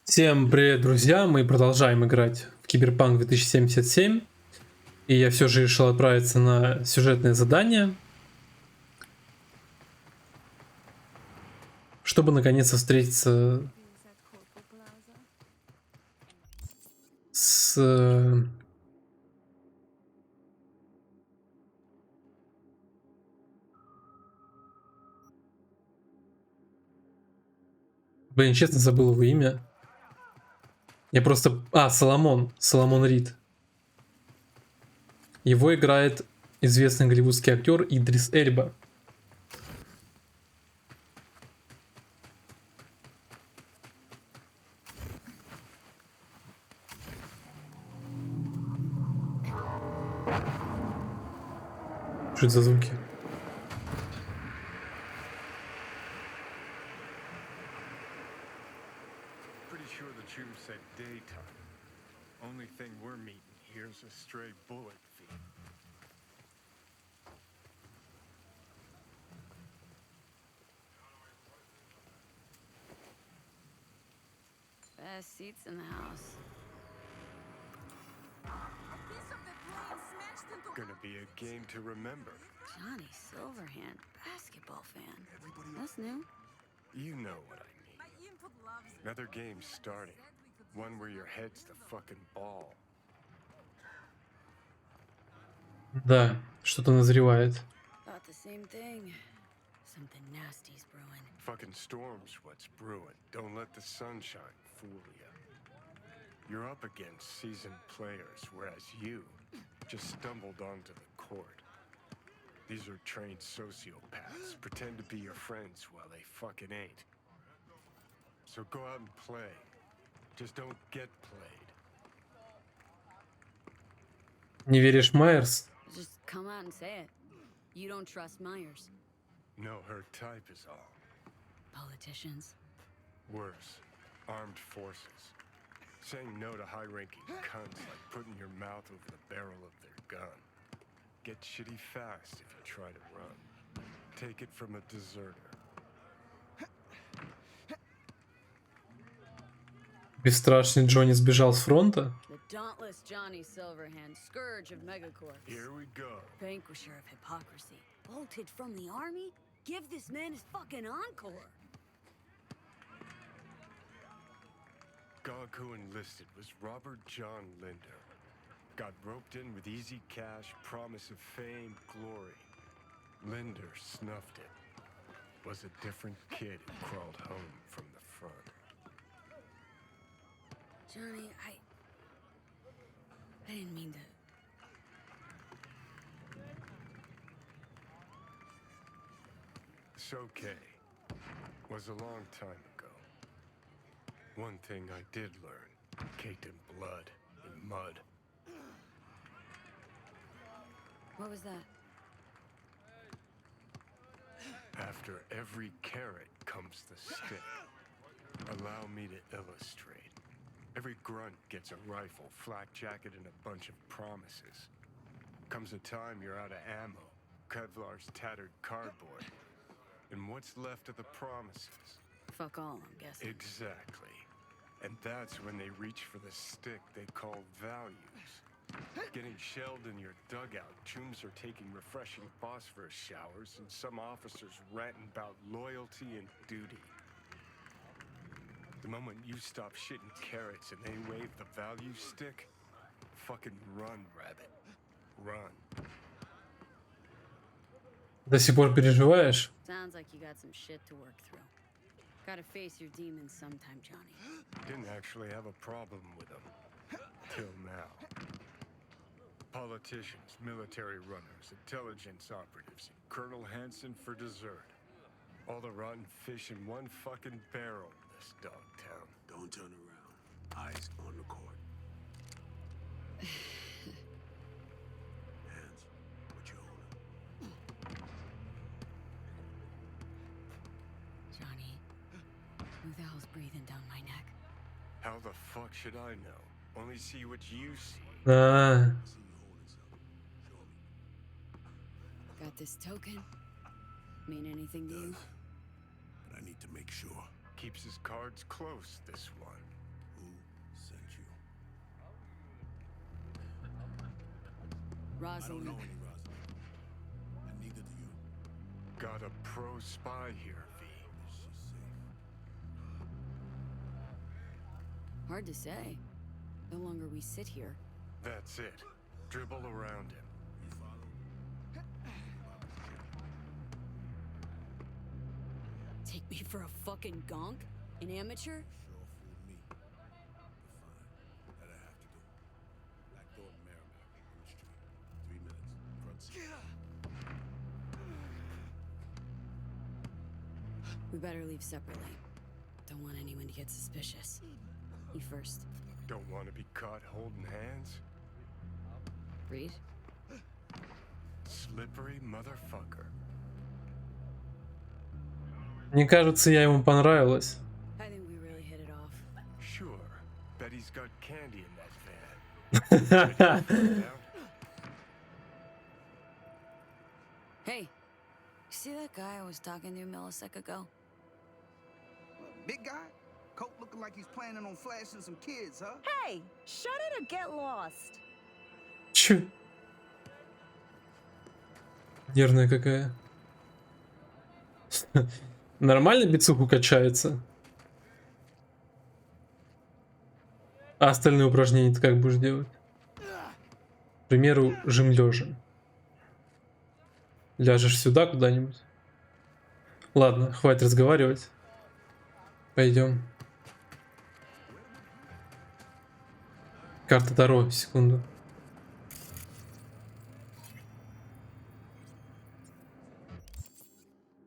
Всем привет, друзья! Мы продолжаем играть в Cyberpunk 2077. И я все же решил отправиться на сюжетное задание, чтобы наконец-то встретиться с... Блин, честно забыл его имя. Я просто... Соломон. Соломон Рид. Его играет известный голливудский актер Идрис Эльба. Что это за звуки? Pretty sure the tube said daytime. Only thing we're meeting here's a stray bullet feed. Best seats in the house. Gonna be a game to remember. Johnny Silverhand, basketball fan. That's new. You know what I mean. Another game starting. One where your head's the fucking ball. Да, что-то назревает. Thought the same thing. Something nasty's brewing. Fucking storm's what's brewing. Don't let the sunshine fool you. You're up against seasoned players, whereas you just stumbled onto the court. These are trained sociopaths. Pretend to be your friends while they fucking ain't. So go out and play. Just don't get played. Не веришь, Майерс? Just come out and say it. You don't trust Myers. No, her type is all. Politicians. Worse, armed forces. Saying no to high-ranking cunts like putting your mouth over the barrel of their gun. Get shitty fast if you try to run. Take it from a deserter. Бесстрашный Джонни сбежал с фронта? The dauntless Johnny Silverhand, scourge of megacorps. Here we go. Vanquisher of hypocrisy. Bolted from the army? Give this man his fucking encore. Gog who enlisted was Robert John Linder. Got roped in with easy cash, promise of fame, glory. Linder snuffed it. Was a different kid who crawled home from the front. Johnny, I didn't mean to. It's okay. Was a long time ago. One thing I did learn, caked in blood and mud. What was that? After every carrot comes the stick. Allow me to illustrate. Every grunt gets a rifle, flak jacket, and a bunch of promises. Comes a time you're out of ammo, Kevlar's tattered cardboard. And what's left of the promises? Fuck all, I'm guessing. Exactly. And that's when they reach for the stick they call values. Getting shelled in your dugout, chooms are taking refreshing phosphorus showers, and some officers ranting about loyalty and duty. The moment you stop shitting carrots and they wave the value stick, fucking run, rabbit. Run. До сих пор переживаешь? Sounds like you got some shit to work through. Gotta face your demons sometime, Johnny. Didn't actually have a problem with them. Till now. Politicians, military runners, intelligence operatives, and Colonel Hanson for dessert. All the rotten fish in one fucking barrel in this dog town. Don't turn around. Eyes on the court. Hands, what you holding? Johnny, who the hell's breathing down my neck? How the fuck should I know? Only see what you see. А, I see you holding something. Show me. Got this token? Mean anything to you? But I need to make sure. Keeps his cards close, this one. I don't know Rosalind. any Rosalind. And neither do you. Got a pro spy here, V. Is she safe? Hard to say. The longer we sit here. That's it. Dribble around him. You follow? Take me for a fucking gonk? An amateur? Sure fooled me. But fine. That I have to do. Black Thornton Merrimack on the street. 3 minutes. Front seat. We better leave separately. Don't want anyone to get suspicious. You first. Don't want to be caught holding hands? Reed? Slippery motherfucker. Мне кажется, я ему понравилась. I think we really hit it off. Sure. Bet he's got candy in that van. Find out? Hey, you see that guy I was talking to a millisecond ago? Big guy? Coat looking like he's planning on flashing some kids, huh? Hey, shut it or get lost. Чё? Нервная какая. Нормально бицуху качается? А остальные упражнения ты как будешь делать? К примеру, жим лежа. Ляжешь сюда куда-нибудь? Ладно, хватит разговаривать. Пойдем. Карта Таро, секунду.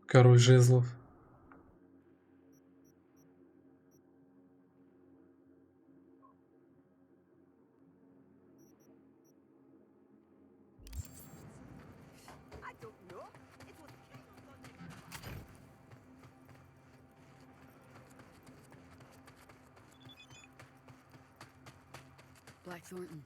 Король жезлов. I don't know. It was Black Thornton.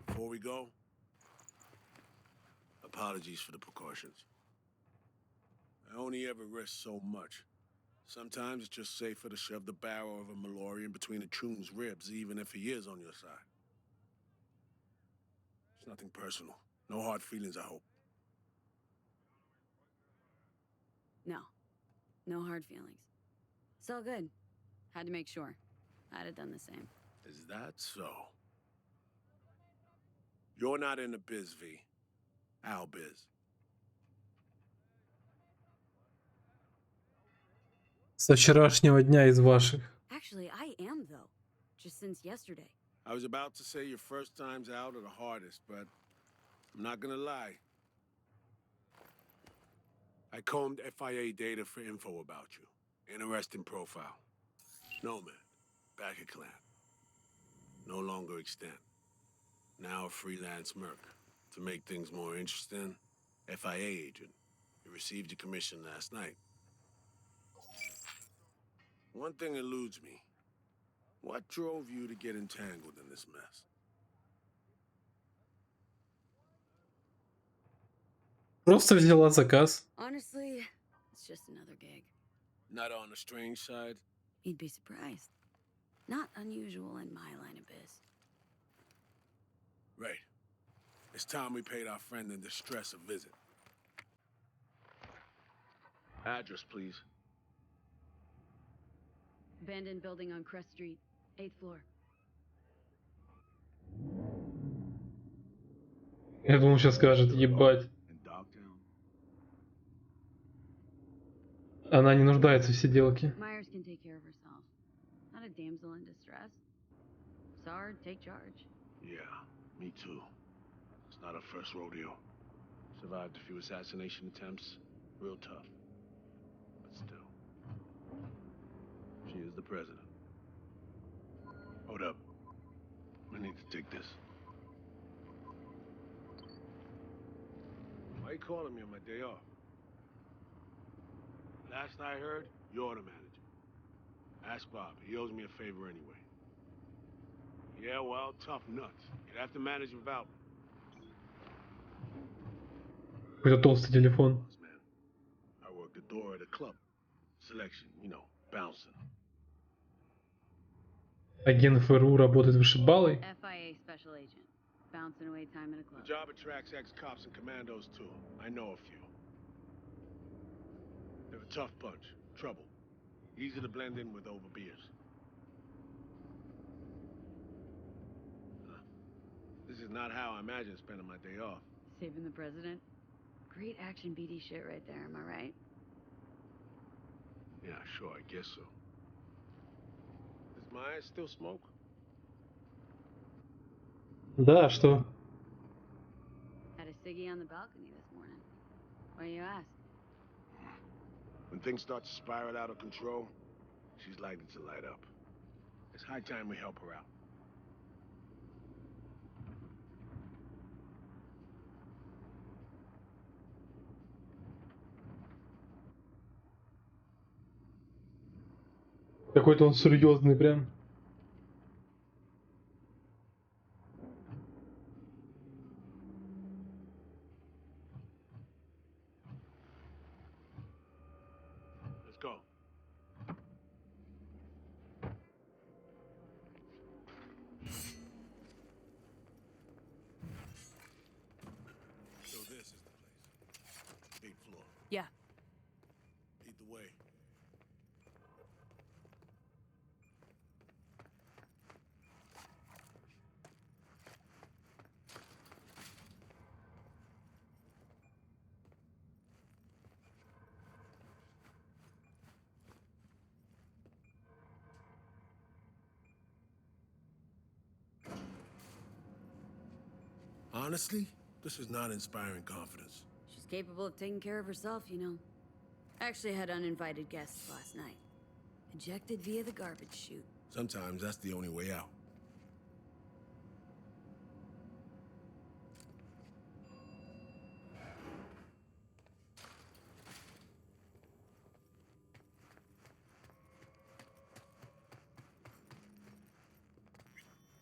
Before we go, apologies for the precautions. I only ever risk so much. Sometimes it's just safer to shove the barrel of a Malorian between a Troon's ribs, even if he is on your side. It's nothing personal. No hard feelings, I hope. No. No hard feelings. It's all good. Had to make sure. I'd have done the same. Is that so? You're not in the biz, V. Our biz. Со вчерашнего дня из ваших. Actually, I am, though. Just since yesterday. I was about to say your first times out are the hardest, but I'm not gonna lie. I combed FIA data for info about you. Interesting profile. Nomad. Back at clan. No longer extant. Now a freelance merc. To make things more interesting, FIA agent. You received your commission last night. One thing eludes me. What drove you to get entangled in this mess? Просто взяла заказ. Honestly, it's just another gig. Not on the strange side? You'd be surprised. Not unusual in my line of biz. Right. It's time we paid our friend in distress a visit. Address, please. Abandoned building on Crest Street, 8th floor. Я думал, сейчас скажет, ебать. In Dogtown? Она не нуждается в сиделке. Myers can take care of herself. Not a damsel in distress. Sard, take charge. Yeah, me too. It's not our first rodeo. Survived a few assassination attempts. Real tough. But still. She is the president. Hold up. I need to take this. Why you calling me on my day off? Last I heard, you're the manager. Ask Bob. He owes me a favor anyway. Yeah, well, tough nuts. You'd have to manage without me. Какой-то толстый телефон. Boss, man. I work the door at a club. Selection, you know, bouncing. Агент ФРУ работает вышибалой. FIA special agent. Bouncing away time in a The club. job attracts ex-cops and commandos, too. I know a few. They're a tough bunch. Trouble. Easy to blend in with over beers. This is not how I imagine spending my day off. Saving the president. Great action BD shit right there, am I right? Yeah, sure, I guess so. Does Maya still smoke? Да, что? Had a ciggy on the balcony this morning. Why you ask? When things start to spiral out of control, she's likely to light up. It's high time we help her out. Какой-то он серьезный прям. Let's go. So this is the place. 8th floor. Yeah. Lead the way. Honestly, this is not inspiring confidence. She's capable of taking care of herself, you know. Actually had uninvited guests last night. Ejected via the garbage chute. Sometimes that's the only way out.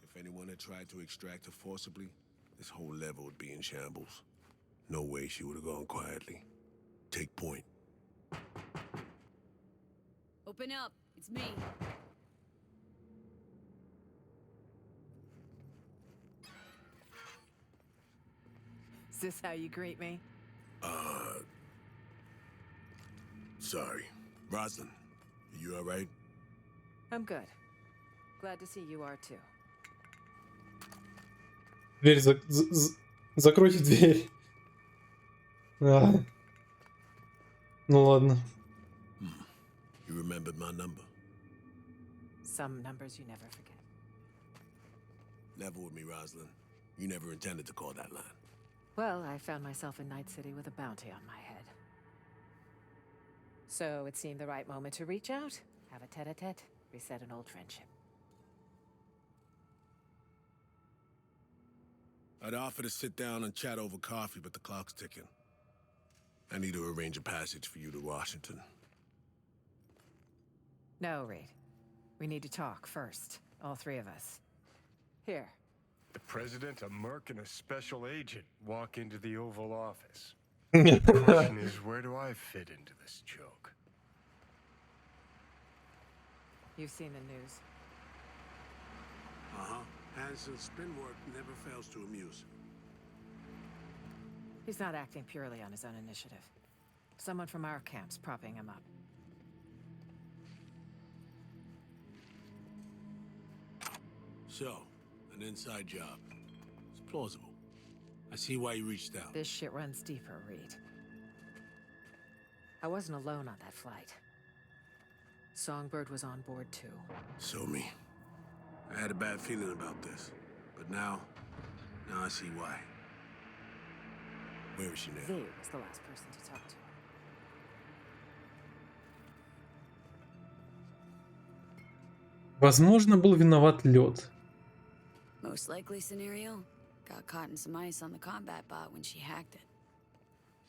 If anyone had tried to extract her forcibly, this whole level would be in shambles. No way she would have gone quietly. Take point. Open up. It's me. Is this how you greet me? Sorry. Rosalind, you alright? I'm good. Glad to see you are too. Дверь закройте дверь. А. Ну ладно. You remembered my number. Some numbers you never forget. Level with me, Rosalind. You never intended to call that line. Well, I found myself in Night City with a bounty on my head. So it seemed the right moment to reach out, have a tete-a-tete, reset an old friendship. I'd offer to sit down and chat over coffee, but the clock's ticking. I need to arrange a passage for you to Washington. No, Reed. We need to talk first. All three of us. Here. The president, a merc, and a special agent walk into the Oval Office. The question is, where do I fit into this joke? You've seen the news. Uh-huh. Hansen's spin work never fails to amuse. He's not acting purely on his own initiative. Someone from our camp's propping him up. So, an inside job. It's plausible. I see why you reached out. This shit runs deeper, Reed. I wasn't alone on that flight. Songbird was on board too. So me. I had a bad feeling about this. But now I see why. Where is she now? V was the last person to talk to her. Возможно, был виноват лед. Most likely scenario, got caught in some ice on the combat bot when she hacked it.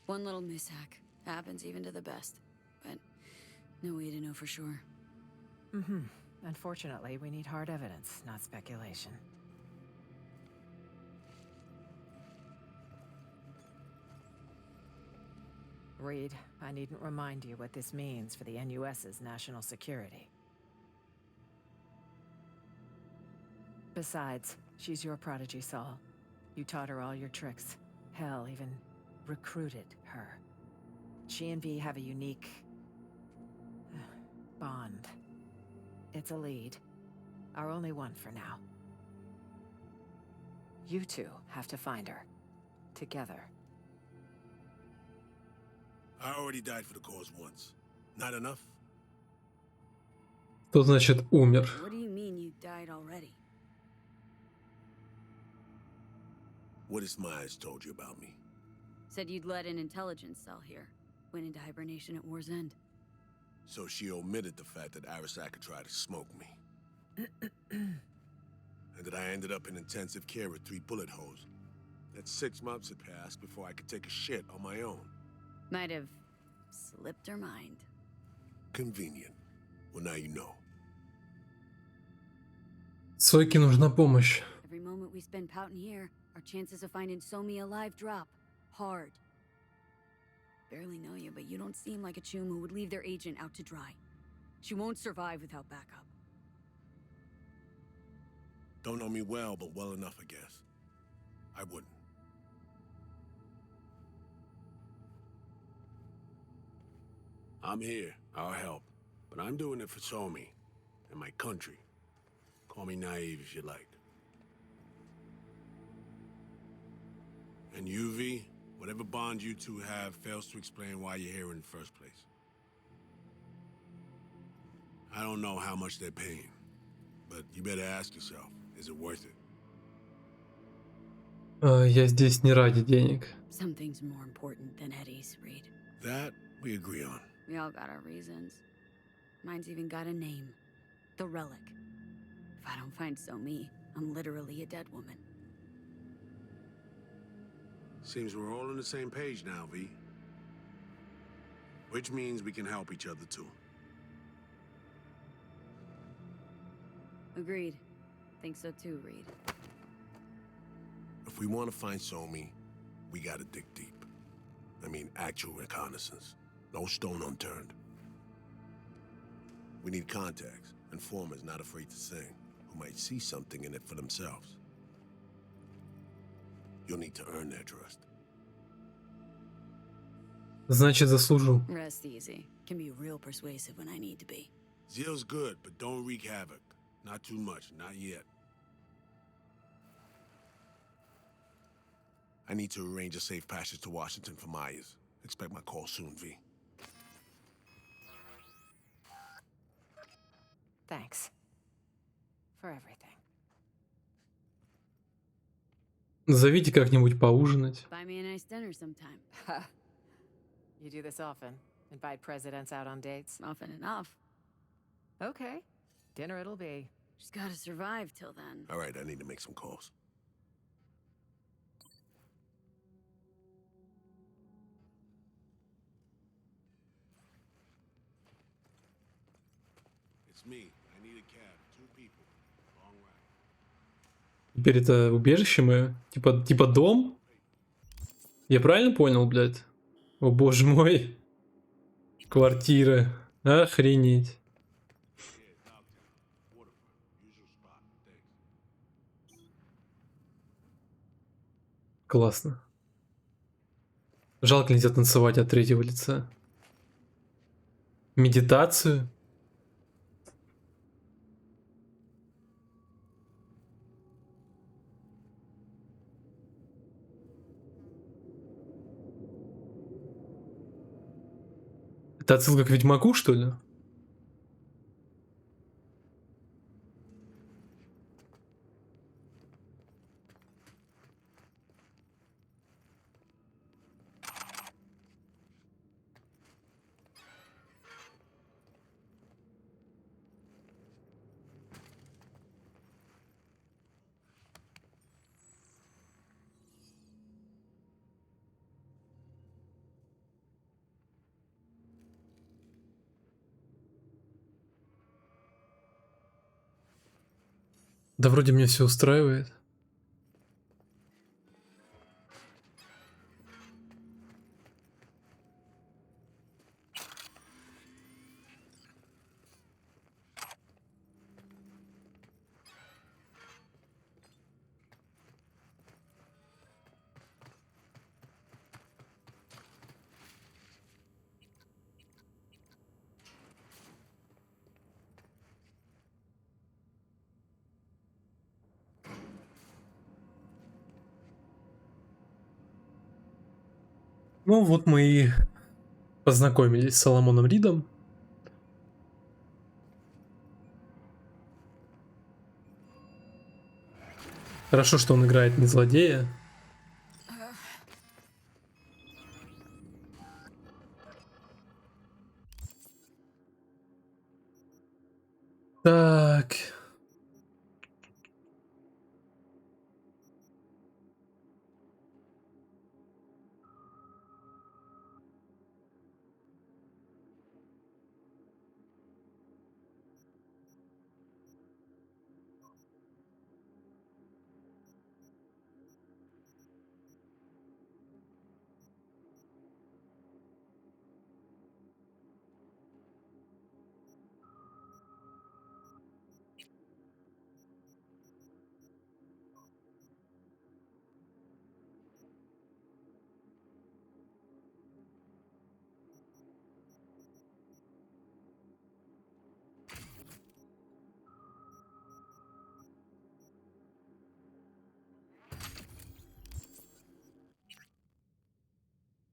One little mishack happens even to the best, but no way to know for sure. Unfortunately, we need hard evidence, not speculation. Reed, I needn't remind you what this means for the NUS's national security. Besides, she's your prodigy, Saul. You taught her all your tricks. Hell, even recruited her. She and V have a unique bond. It's a lead. Our only one for now. You two have to find her. Together. I already died for the cause once. Not enough? Что значит умер? What do you mean you died already? What has Myers told you about me? Said you'd let an intelligence cell here. Went into hibernation at war's end. So she omitted the fact that Arasaka tried to smoke me. And that I ended up in intensive care with 3 bullet holes. That 6 months had passed before I could take a shit on my own. Might have slipped her mind. Convenient. Well, now you know. Сойке нужна помощь. Every moment we spend pouting here, our chances of finding Somi alive drop. Hard. Barely know you, but you don't seem like a chum who would leave their agent out to dry. She won't survive without backup. Don't know me well, but well enough, I guess. I wouldn't. I'm here. I'll help. But I'm doing it for Somi and my country. Call me naive if you like. And UV, whatever bond you two have fails to explain why you're here in the first place. I don't know how much they're paying, but you better ask yourself, is it worth it? Я здесь не ради денег. Something's more important than Eddie's, Reed. That we agree on. We all got our reasons. Mine's even got a name. The Relic. If I don't find Somi, I'm literally a dead woman. Seems we're all on the same page now, V. Which means we can help each other too. Agreed. Think so too, Reed. If we want to find Somi, we gotta dig deep. I mean, actual reconnaissance. No stone unturned. We need contacts, informers not afraid to sing, who might see something in it for themselves. You'll need to earn their trust. Значит, заслужу. Rest easy. Can be real persuasive when I need to be. Zeal's good, but don't wreak havoc. Not too much, not yet. I need to arrange a safe passage to Washington for Myers. Expect my call soon, V. Thanks. For everything. Зовите как-нибудь поужинать. Buy me a nice dinner sometime. You do this often? Invite presidents out on dates? Often enough. Okay. Dinner it'll be. Just gotta survive till then. All right, I need to make some calls. It's me. I need a cab. 2 people. Long ride. Теперь это убежище мое? Типа дом? Я правильно понял, блядь? О боже мой. Квартира. Охренеть. Классно. Жалко, нельзя танцевать от третьего лица. Медитацию? Это отсылка к Ведьмаку, что ли? Да вроде меня все устраивает. Ну вот мы и познакомились с Соломоном Ридом. Хорошо, что он играет не злодея. Так.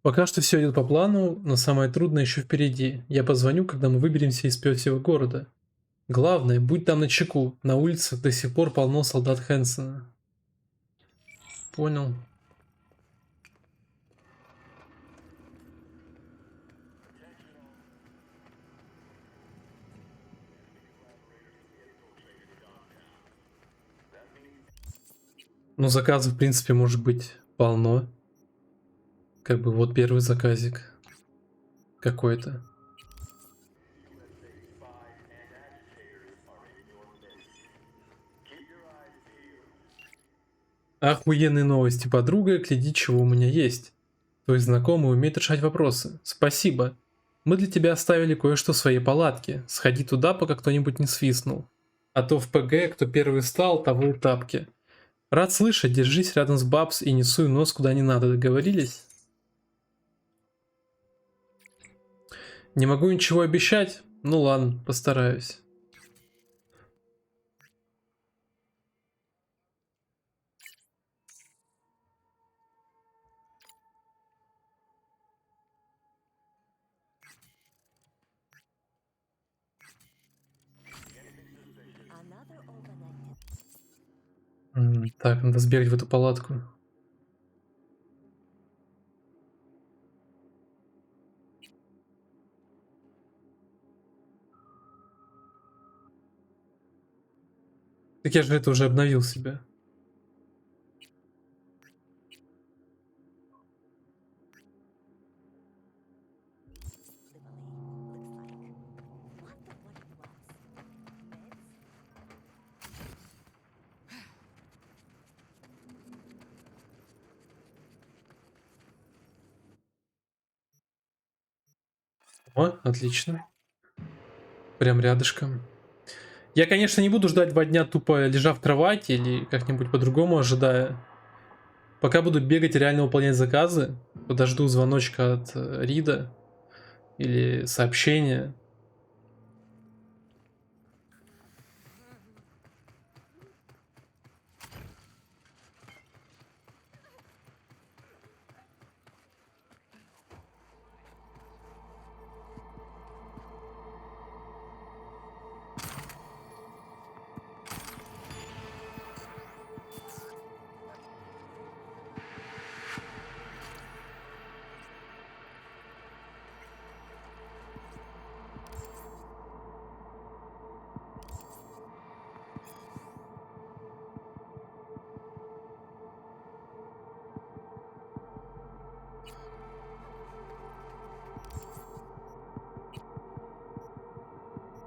Пока что все идет по плану, но самое трудное еще впереди. Я позвоню, когда мы выберемся из пёсьего города. Главное, будь там начеку. На улицах до сих пор полно солдат Хэнсона. Понял. Ну, заказов, в принципе, может быть полно. Как бы вот первый заказик какой-то. Охуенные новости, подруга, гляди, чего у меня есть. Твой знакомый умеет решать вопросы. Спасибо. Мы для тебя оставили кое-что в своей палатке. Сходи туда, пока кто-нибудь не свистнул. А то в ПГ, кто первый встал, того и тапки. Рад слышать, держись рядом с Бабс и не суй нос куда не надо, договорились? Не могу ничего обещать? Ну ладно, постараюсь. Так, надо сбегать в эту палатку. Так я же это уже обновил себя. О, отлично. Прям рядышком. Я, конечно, не буду ждать 2 дня, тупо лежа в кровати или как-нибудь по-другому ожидая. Пока буду бегать и реально выполнять заказы, подожду звоночка от Рида или сообщения.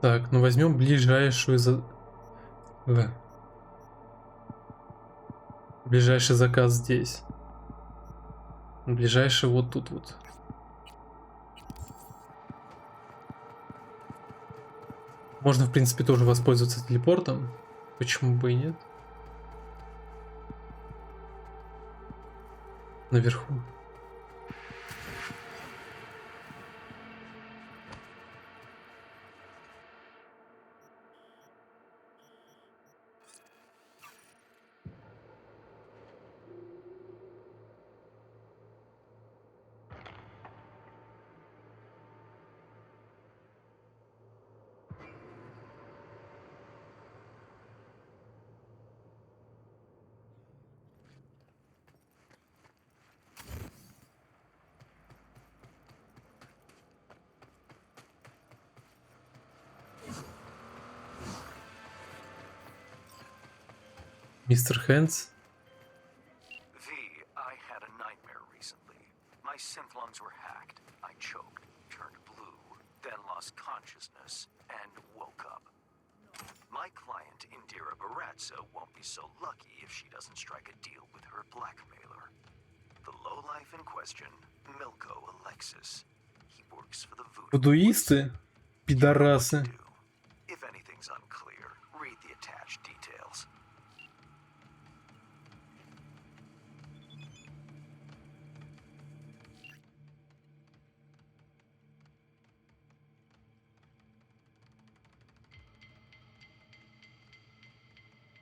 Так, ну возьмем ближайшую Ближайший заказ здесь. Ближайший вот тут вот. Можно, в принципе, тоже воспользоваться телепортом. Почему бы и нет? Наверху. Мистер Хэндс. V, I had a nightmare recently. My synth lungs were hacked. I choked, turned blue, then lost consciousness, and woke up. My client, Indira Baratza, won't be so lucky if she doesn't strike a deal with her blackmailer. The lowlife in question, Milko Alexis. He works for the Voodoo. Будуисты? Пидорасы. If anything's unclear, read the attached details.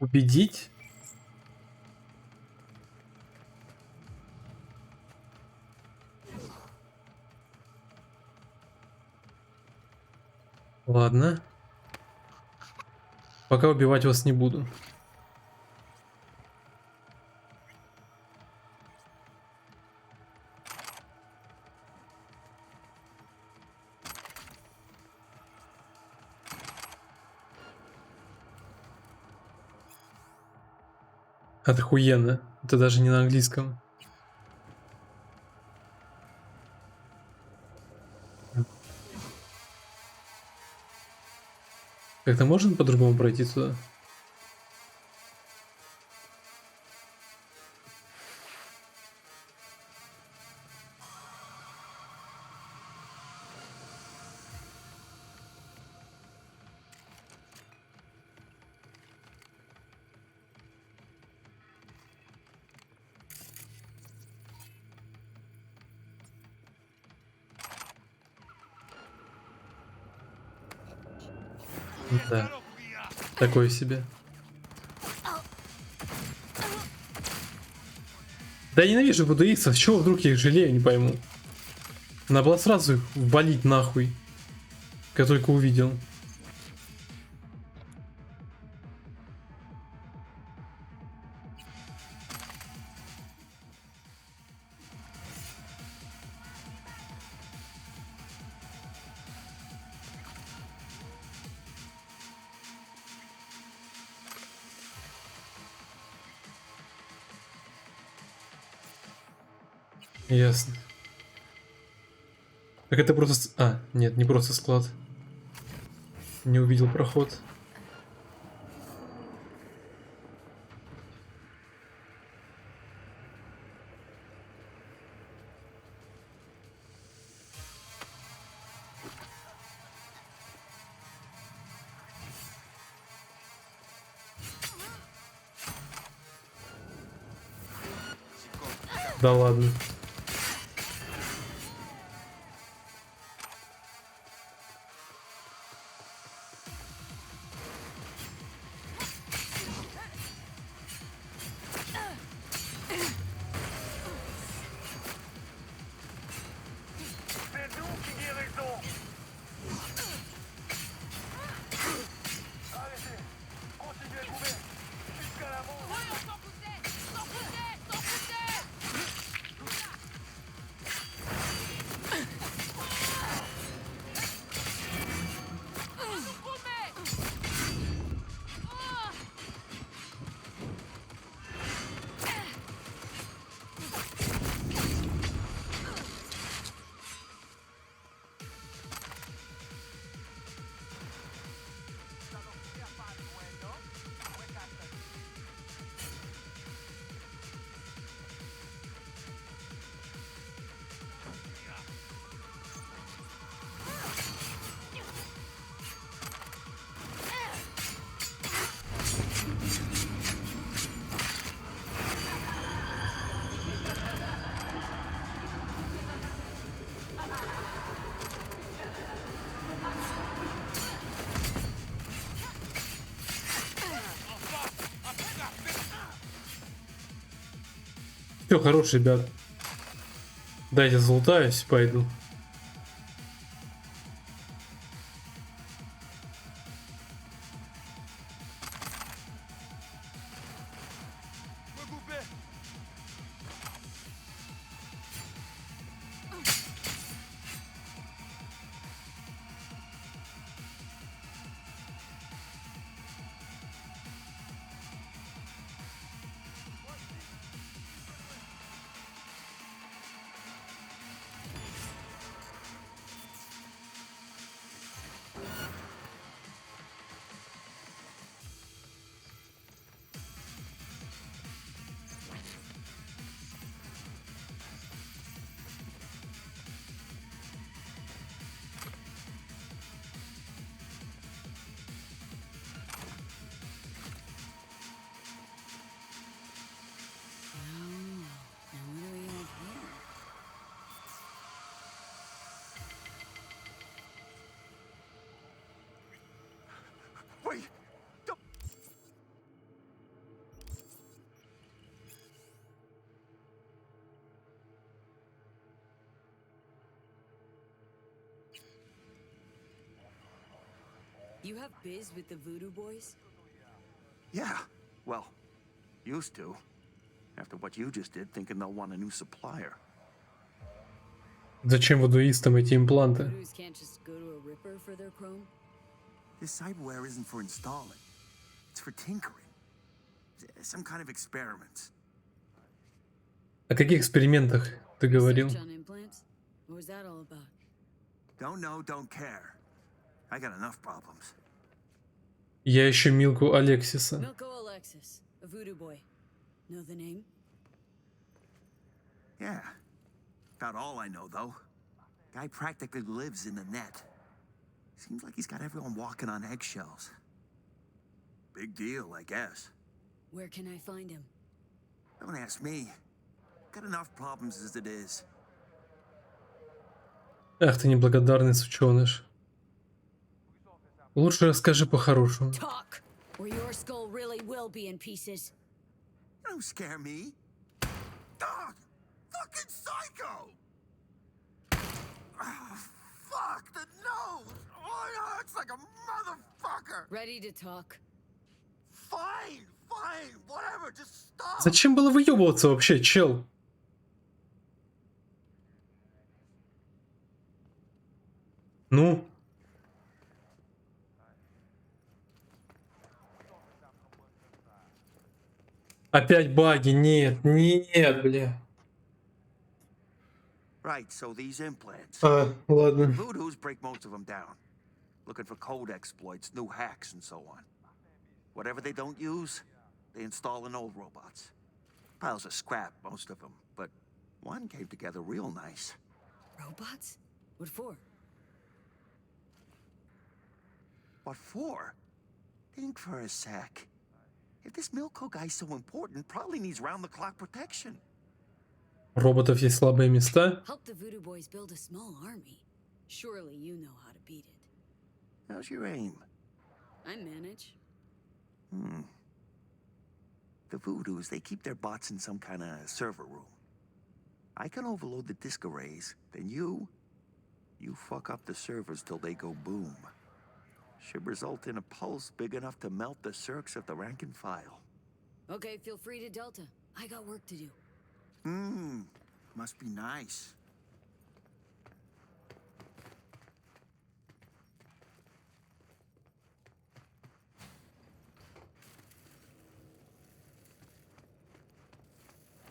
Убедить? Ладно. Пока убивать вас не буду. Охуенно. Это даже не на английском. Как-то можно по-другому пройти туда? Да. Такое себе. Да ненавижу будуистов, с чего вдруг я их жалею, не пойму. Надо было сразу их валить нахуй. Как только увидел. Ясно. Так это просто... А, нет, не просто склад. Не увидел проход. Да ладно. Все, хорош, ребят. Дайте залутаюсь, пойду. Wait! Don't... You have biz with the Voodoo Boys? Yeah, well, used to. After what you just did, thinking they'll want a new supplier. Зачем вудуистам эти импланты? Voodoos can't just go to a Ripper for their chrome? This cyberware isn't for installing. It's for tinkering. Some kind of experiments. О каких экспериментах ты говорил? Research on implants? What was that all about? Don't know, don't care. I got enough problems. Я ищу Милку Алексиса. Milko Alexis, a Voodoo Boy. Know the name? Yeah. About all I know, though. Guy practically lives in the net. Seems like he's got everyone walking on eggshells. Big deal, I guess. Where can I find him? Don't ask me. Got enough problems as it is. Ах ты неблагодарный сученыш. Лучше расскажи по-хорошему. Talk, or your skull really will be in pieces. Don't scare me. Dog! Fucking psycho! Oh, fuck, the nose! Oh, it hurts like a motherfucker! Ready to talk? Fine, fine, whatever, just stop! Зачем было выебываться вообще, чел? Ну? Опять баги, нет, нет, бля. Right, so these implants. Ладно. Voodoos break most of them down. Looking for code exploits, new hacks, and so on. Whatever they don't use, they install in old robots. Piles of scrap, most of them, but one came together real nice. Robots? What for? What for? Think for a sec. If this Milko guy's so important, probably needs round-the-clock protection. У роботов есть слабые места. Help the Voodoo Boys build a small army. Surely you know how to beat it. How's your aim? I manage. The Voodoos, they keep their bots in some kind of server room. I can overload the disk arrays, then you fuck up the servers till they go boom. Should result in a pulse big enough to melt the circs of the rank and file. Okay, feel free to Delta. I got work to do. Must be nice.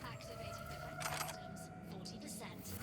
Activating defense systems, 40%.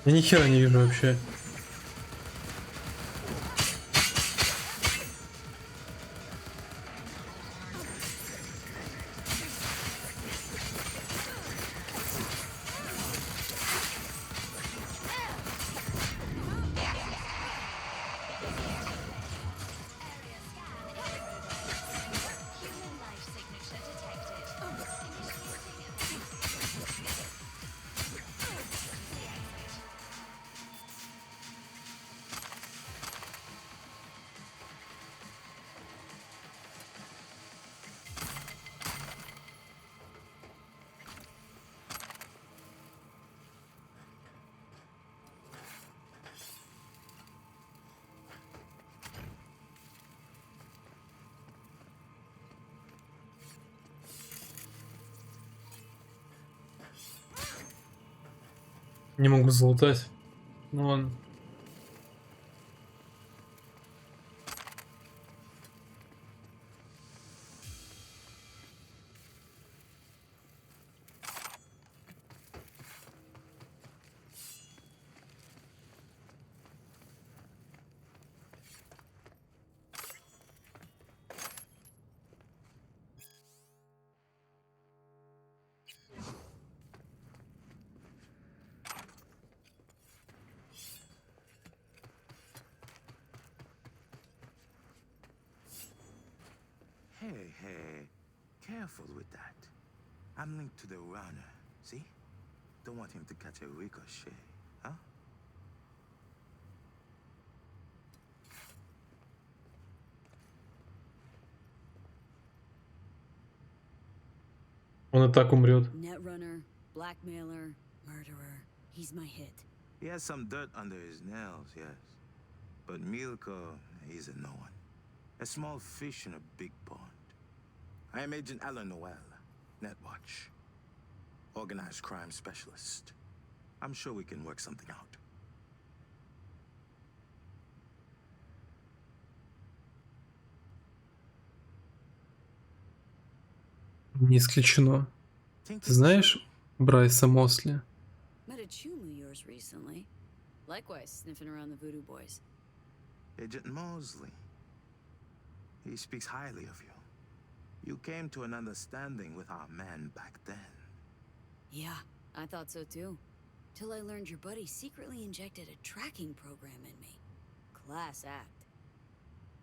Я ни хера не вижу вообще. Human life signature detected. Не могу залутать. Ну ладно. Hey, hey, careful with that. I'm linked to the runner, see? Don't want him to catch a ricochet, huh? Он и так умрет. Netrunner, blackmailer, murderer. He's my hit. He has some dirt under his nails, yes. But Milko, he's a no one. A small fish in a big pond. I am Agent Alan Noel, Netwatch. Organized crime specialist. I'm sure we can work something out. Не исключено. Think Ты знаешь Брайса Мосли? Met a chum of yours recently. Likewise, sniffing around the Voodoo Boys. Agent Mosley. He speaks highly of you. You came to an understanding with our man back then. Yeah, I thought so too. Till I learned your buddy secretly injected a tracking program in me. Class act.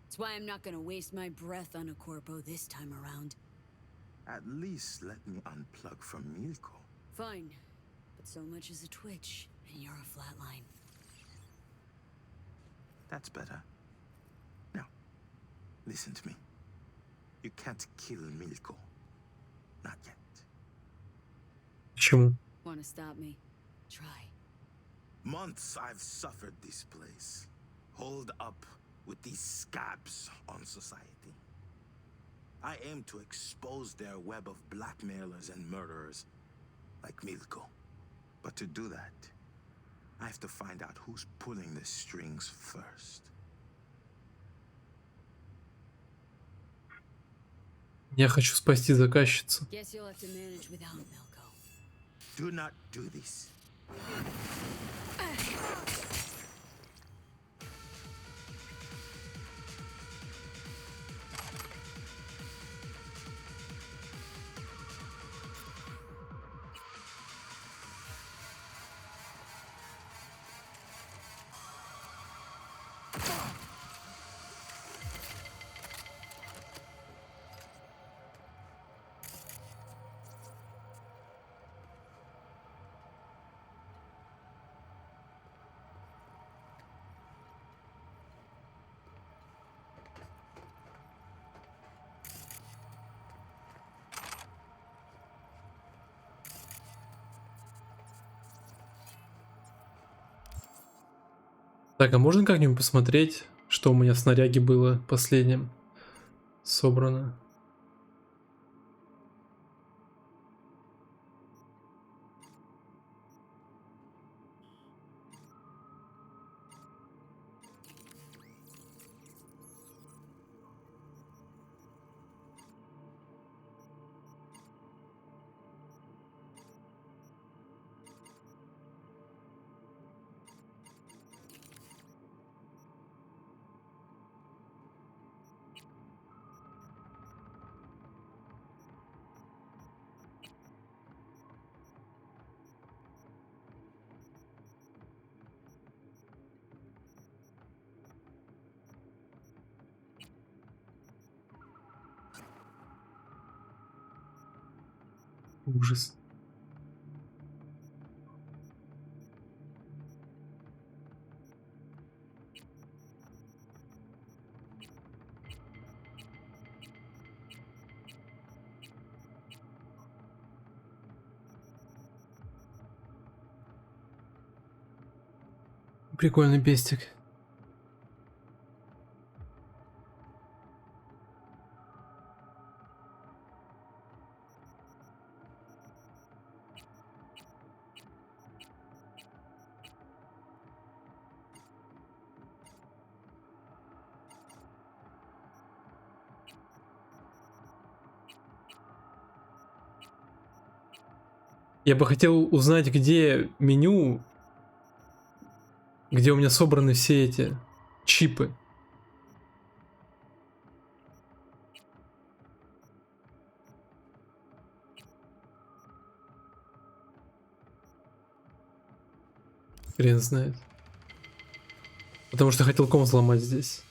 That's why I'm not gonna waste my breath on a corpo this time around. At least let me unplug from Milko. Fine. But so much as a twitch, and you're a flatline. That's better. Now, listen to me. You can't kill Milko. Not yet. Почему? Wanna stop me? Try. Months I've suffered this place. Holed up with these scabs on society. I aim to expose their web of blackmailers and murderers like Milko. But to do that, I have to find out who's pulling the strings first. Я хочу спасти заказчицу. Guess you'll have to manage without Milko. Do not do this. Так, а можно как-нибудь посмотреть, что у меня в снаряге было последним собрано? Ужас. Прикольный пестик. Я бы хотел узнать, где меню, где у меня собраны все эти чипы. Хрен знает. Потому что хотел ком взломать здесь.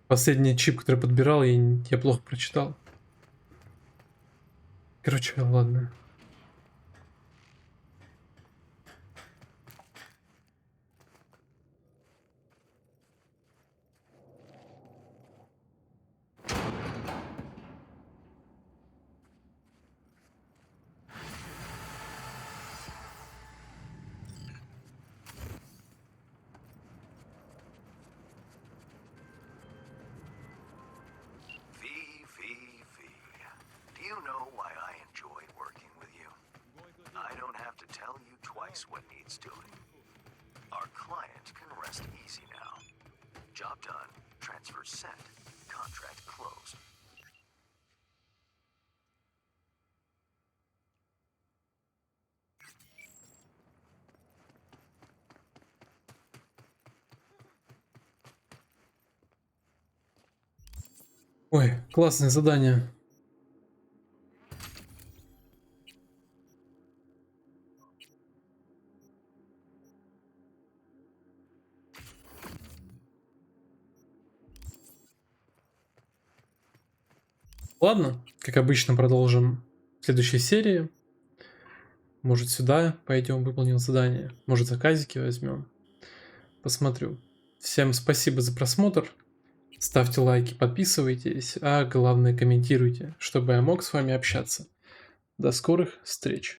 Последний чип, который подбирал, я плохо прочитал. Короче, ладно. Do you know why I enjoy working with you? I don't have to tell you twice what needs doing. Our client can rest easy now. Job done, transfer sent, contract closed. Ой, классное задание. Ладно, как обычно, продолжим в следующей серии. Может, сюда пойдем, выполним задание. Может, заказики возьмем. Посмотрю. Всем спасибо за просмотр. Ставьте лайки, подписывайтесь, а главное комментируйте, чтобы я мог с вами общаться. До скорых встреч.